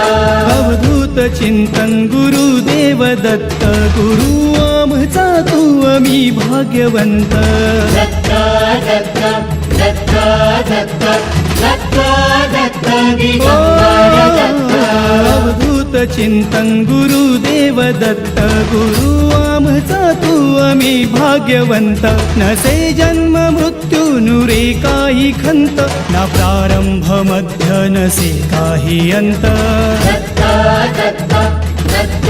अवधूत चिंतन गुरुदेव दत्त गुरु आमचा तू आम्ही भाग्यवंत दत्त दत्त दत्त दत्त दत्त दत्त दिगंबर दत्त अवधूत चिंतन गुरुदेव दत्त गुरु आमचा तू आम्ही भाग्यवंत नसे जन्म मृत्यू नुरे काही खंत ना प्रारंभ मध्य नसे काही अंत दत्त दत्त दत्त